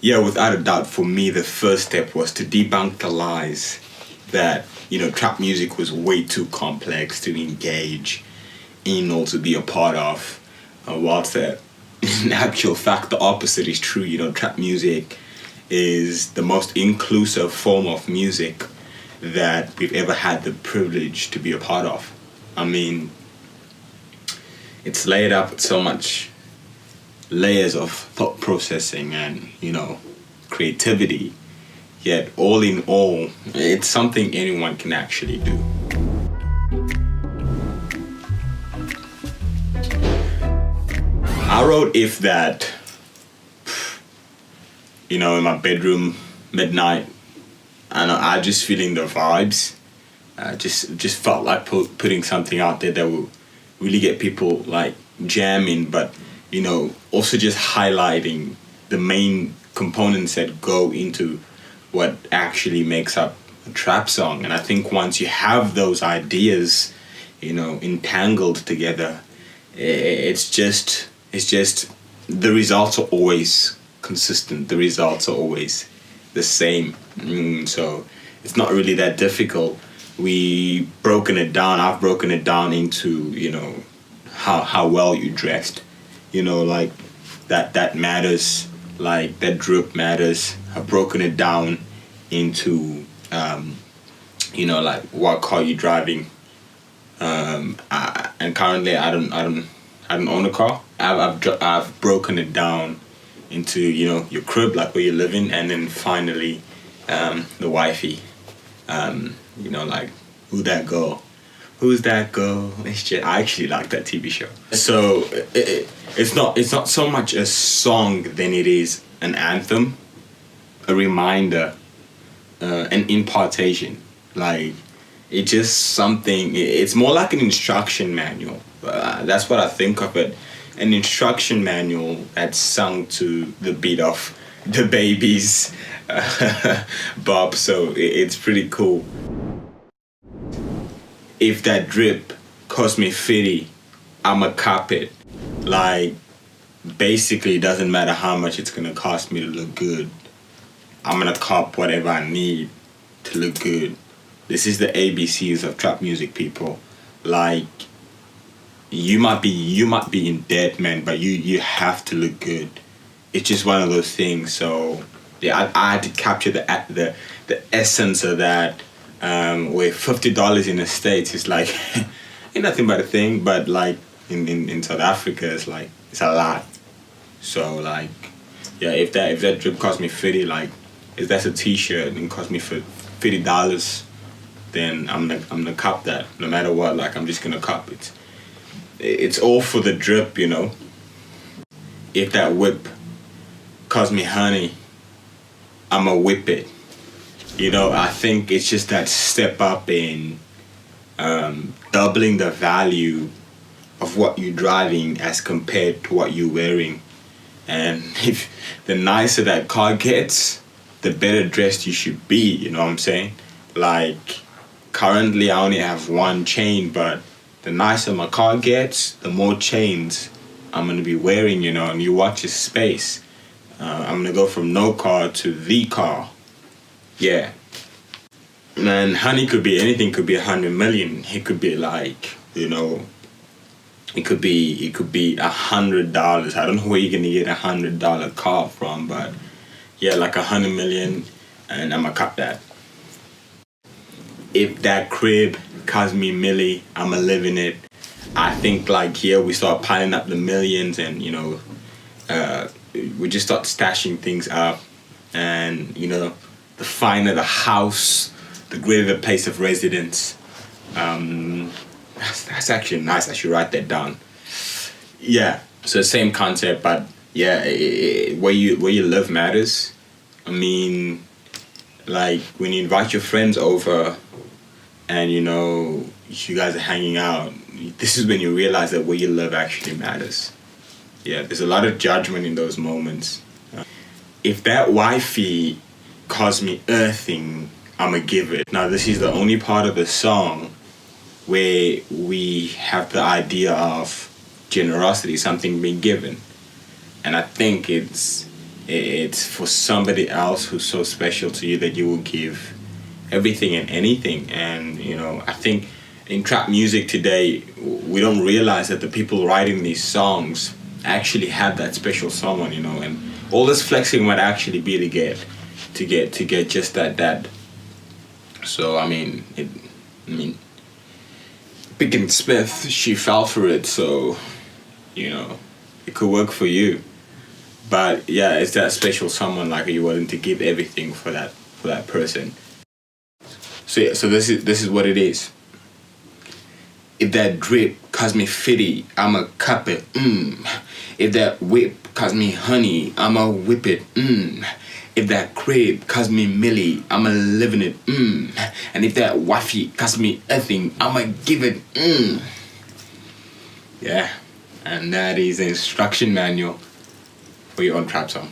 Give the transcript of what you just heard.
yeah, without a doubt, for me, the first step was to debunk the lies that, trap music was way too complex to engage in or to be a part of. Whilst that, in actual fact, the opposite is true. Trap music is the most inclusive form of music that we've ever had the privilege to be a part of. I mean, it's laid up with so much layers of thought processing and, creativity. Yet, all in all, it's something anyone can actually do. I wrote If That, in my bedroom, midnight, and I just feeling the vibes. Just felt like putting something out there that will really get people like jamming, but also just highlighting the main components that go into what actually makes up a trap song. And I think once you have those ideas, entangled together, it's just the results are always consistent. The results are always the same. So it's not really that difficult. I've broken it down into, how well you dressed. Like that matters, like that drip matters. I've broken it down into, like what car you're driving. And currently I don't own a car. I've broken it down into, your crib, like where you're living, and then finally, the wifey. Like, who's that girl? I actually like that TV show. So it's not so much a song than it is an anthem, a reminder, an impartation. Like, it's just something. It's more like an instruction manual. That's what I think of it. An instruction manual that's sung to the beat of the Baby's bop. So it's pretty cool. If that drip cost me 50, I'ma cop it. Like, basically, it doesn't matter how much it's gonna cost me to look good. I'm gonna cop whatever I need to look good. This is the ABCs of trap music, people. Like, you might be in debt, man, but you have to look good. It's just one of those things. So yeah, I had to capture the essence of that. Where $50 in the States is like ain't nothing but a thing, but like in South Africa it's a lot. So like, yeah, if that drip cost me 50, like if that's a t-shirt and it cost me for $50, then I'm gonna cop that no matter what. Like, I'm just gonna cop it. It's all for the drip, If that whip cost me honey, I'ma whip it. I think it's just that step up in doubling the value of what you're driving as compared to what you're wearing. And if the nicer that car gets, the better dressed you should be, you know what I'm saying? Like, currently I only have one chain, but the nicer my car gets, the more chains I'm going to be wearing, and you watch your space. I'm going to go from no car to the car. Yeah. And honey could be anything, could be 100 million. It could be like, it could be $100. I don't know where you're gonna get $100 car from, but yeah, like 100 million, and I'ma cop that. If that crib cost me milli, I'ma live in it. I think like here we start piling up the millions, and we just start stashing things up, and the finer the house, the greater the place of residence. That's actually nice. I should write that down. Yeah, so same concept, but yeah, where you live matters. I mean, like when you invite your friends over, and you guys are hanging out, this is when you realize that where you live actually matters. Yeah, there's a lot of judgment in those moments. If that wifey calls me earthing, I'ma give it. Now, this is the only part of the song where we have the idea of generosity, something being given. And I think it's It's for somebody else who's so special to you that you will give everything and anything. And I think in trap music today, we don't realize that the people writing these songs actually have that special someone, and all this flexing might actually be to get just that. So I mean Pickens Smith, she fell for it, so it could work for you. But yeah, it's that special someone, like, are you willing to give everything for that person? So yeah, so this is what it is. If that drip cause me fitty, I'ma cup it. If that whip cause me honey, I'ma whip it. If that crib cause me millie, I'ma live in it. And if that wifey cause me everything, I'ma give it. Yeah, and that is the instruction manual for your own trap song.